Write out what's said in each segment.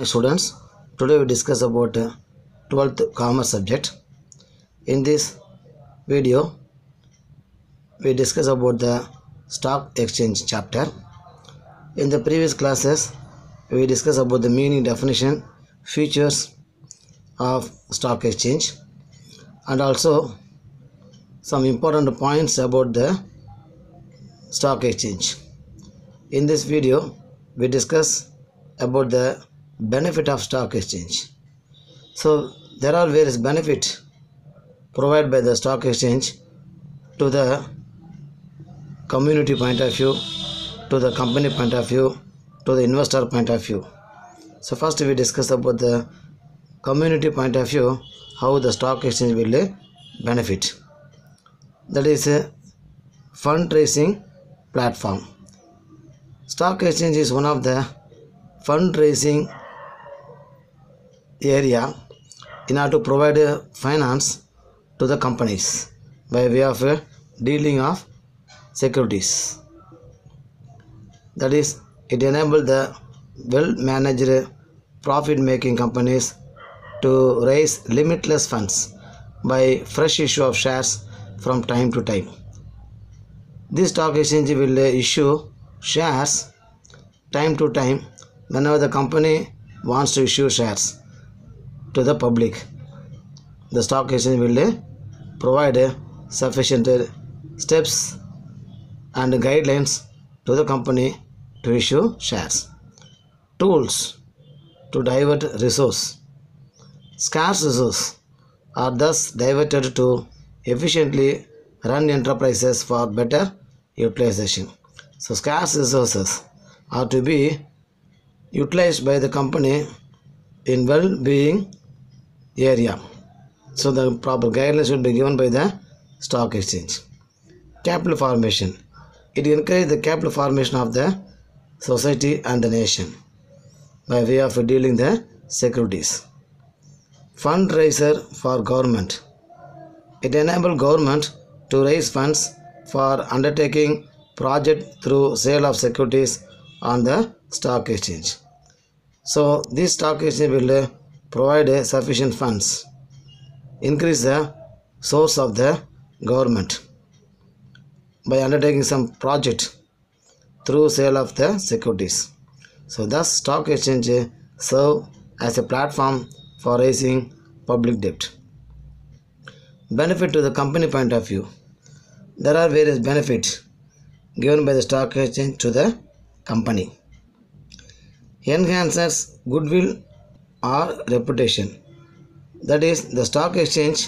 Students, today we discuss about 12th commerce subject. In this video, we discuss about the stock exchange chapter. In the previous classes, we discuss about the meaning, definition, features of stock exchange, and also some important points about the stock exchange. In this video, we discuss about the benefit of stock exchange. So there are various benefits provided by the stock exchange to the community point of view, to the company point of view, to the investor point of view. So first we discuss about the community point of view, how the stock exchange will benefit. That is a fundraising platform. Stock exchange is one of the fundraising area in order to provide finance to the companies by way of dealing of securities. That is, it enables the well-managed profit-making companies to raise limitless funds by fresh issue of shares from time to time. This stock exchange will issue shares time to time whenever the company wants to issue shares to the public. The stock exchange will provide sufficient steps and guidelines to the company to issue shares. Tools to divert resource. Scarce resources are thus diverted to efficiently run enterprises for better utilization. So scarce resources are to be utilized by the company in well-being area. So the proper guidelines should be given by the stock exchange. Capital formation. It encourages the capital formation of the society and the nation by way of dealing the securities. Fundraiser for government. It enables government to raise funds for undertaking project through sale of securities on the stock exchange. So this stock exchange will provide sufficient funds, increase the source of the government by undertaking some project through sale of the securities. So thus stock exchange serve as a platform for raising public debt. Benefit to the company point of view. There are various benefits given by the stock exchange to the company. Enhances goodwill or reputation. That is, the stock exchange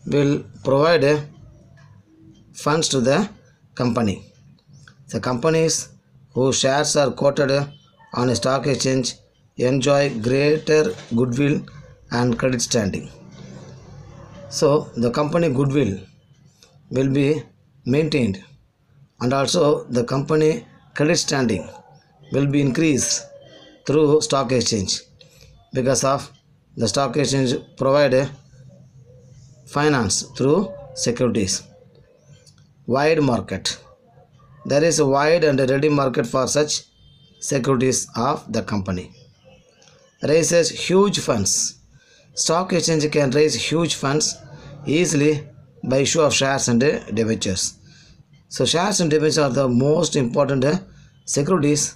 will provide funds to the company. The companies whose shares are quoted on a stock exchange enjoy greater goodwill and credit standing. So the company goodwill will be maintained, and also the company credit standing will be increased through stock exchange because of the stock exchange provide finance through securities. Wide market. There is a wide and ready market for such securities of the company. Raises huge funds. Stock exchange can raise huge funds easily by issue of shares and debentures. So shares and debentures are the most important securities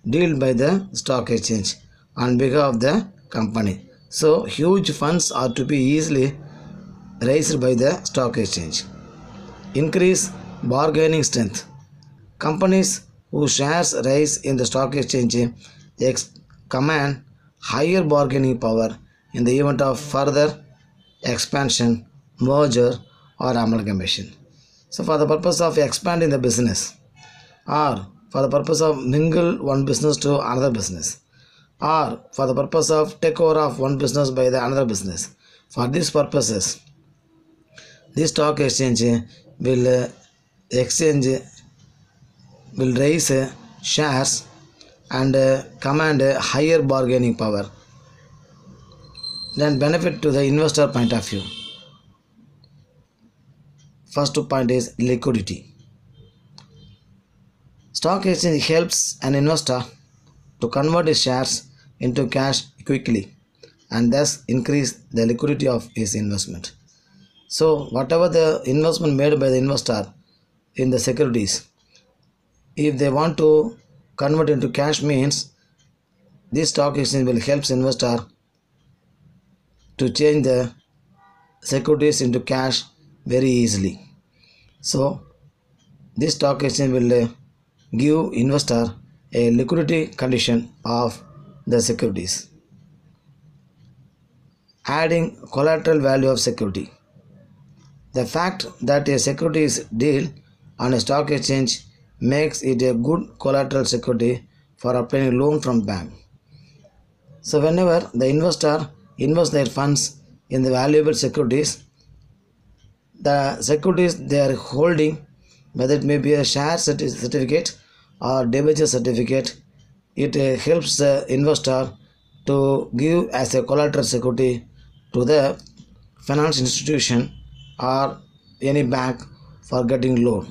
dealt by the stock exchange on behalf of the company. So huge funds are to be easily raised by the stock exchange. Increase bargaining strength. Companies whose shares rise in the stock exchange command higher bargaining power in the event of further expansion, merger or amalgamation. So for the purpose of expanding the business, or for the purpose of mingle one business to another business, or for the purpose of takeover of one business by the another business, for these purposes, this stock exchange will raise shares and command a higher bargaining power. Then benefit to the investor point of view. First point is liquidity. Stock exchange helps an investor to convert his shares into cash quickly and thus increase the liquidity of his investment. So whatever the investment made by the investor in the securities, if they want to convert into cash means, this stock exchange will help investor to change the securities into cash very easily. So this stock exchange will give investor a liquidity condition of the securities. Adding collateral value of security. The fact that a securities deal on a stock exchange makes it a good collateral security for obtaining loan from bank. So whenever the investor invests their funds in the valuable securities, the securities they are holding, whether it may be a share certificate or debenture certificate, it helps the investor to give as a collateral security to the finance institution or any bank for getting loan.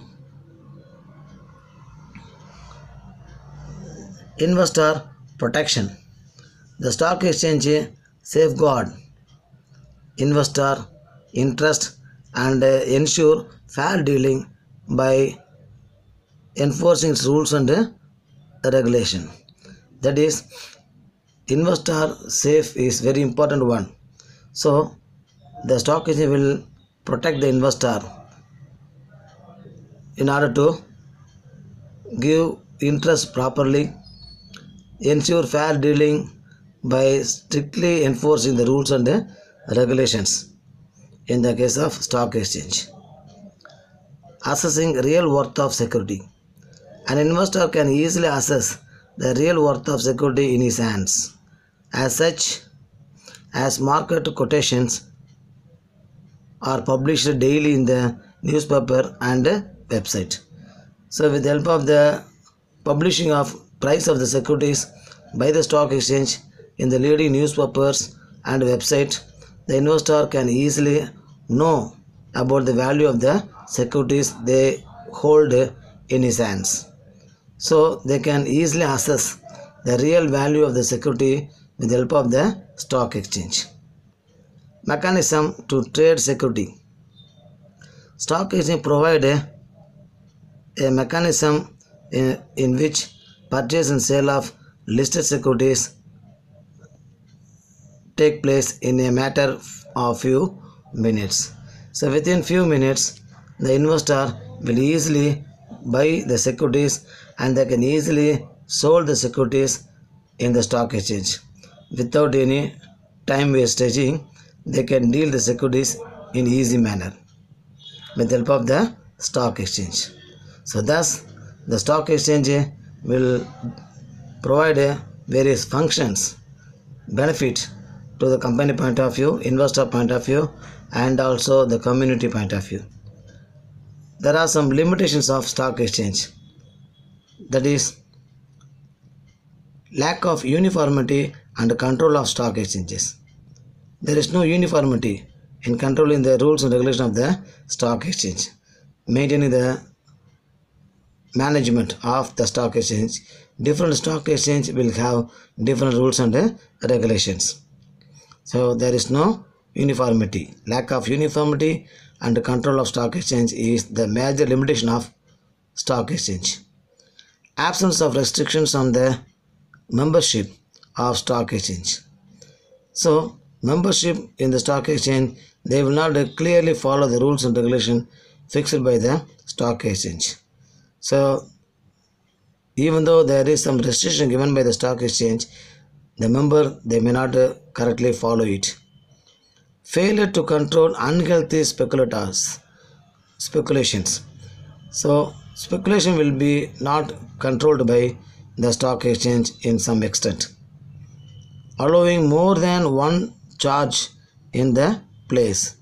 Investor protection. The stock exchange safeguard investor interest and ensure fair dealing by enforcing its rules and regulation. That is, investor safe is very important one. So the stock exchange will protect the investor in order to give interest properly, ensure fair dealing by strictly enforcing the rules and regulations in the case of stock exchange. Assessing real worth of security. An investor can easily assess the real worth of security in his hands, as such as market quotations are published daily in the newspaper and website. So with the help of the publishing of price of the securities by the stock exchange in the leading newspapers and website, the investor can easily know about the value of the securities they hold in his hands. So they can easily assess the real value of the security with the help of the stock exchange. Mechanism to trade security. Stock exchange provide a mechanism in which purchase and sale of listed securities take place in a matter of few minutes. So within few minutes, the investor will easily buy the securities and they can easily sold the securities in the stock exchange. Without any time wasting, they can deal the securities in easy manner with the help of the stock exchange. So thus the stock exchange will provide various functions, benefit to the company point of view, investor point of view, and also the community point of view. There are some limitations of stock exchange. That is, lack of uniformity and control of stock exchanges. There is no uniformity in controlling the rules and regulations of the stock exchange. Maintaining the management of the stock exchange, different stock exchange will have different rules and regulations. So there is no uniformity. Lack of uniformity and control of stock exchange is the major limitation of stock exchange. Absence of restrictions on the membership of stock exchange. So membership in the stock exchange, they will not clearly follow the rules and regulations fixed by the stock exchange. So even though there is some restriction given by the stock exchange, the member, they may not correctly follow it. Failure to control unhealthy speculations. So speculation will be not controlled by the stock exchange in some extent, allowing more than one charge in the place.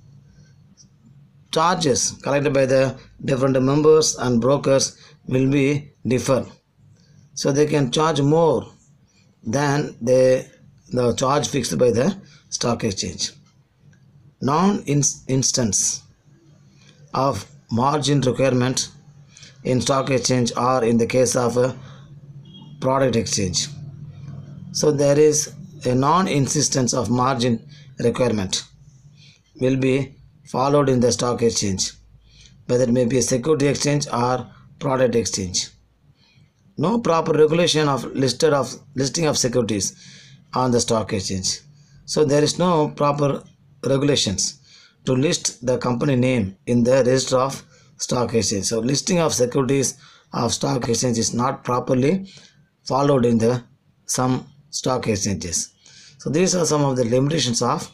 Charges collected by the different members and brokers will be differ. So they can charge more than the charge fixed by the stock exchange. Non-instance of margin requirement in stock exchange or in the case of a product exchange. So there is a non-insistence of margin requirement will be followed in the stock exchange, whether it may be a security exchange or product exchange. No proper regulation of listing of securities on the stock exchange. So there is no proper regulations to list the company name in the register of stock exchange. So listing of securities of stock exchange is not properly followed in the some stock exchanges. So these are some of the limitations of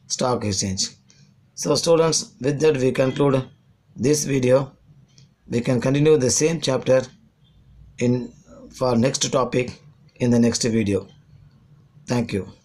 stock exchange. So students, with that we conclude this video. We can continue the same chapter in for next topic in the next video. Thank you.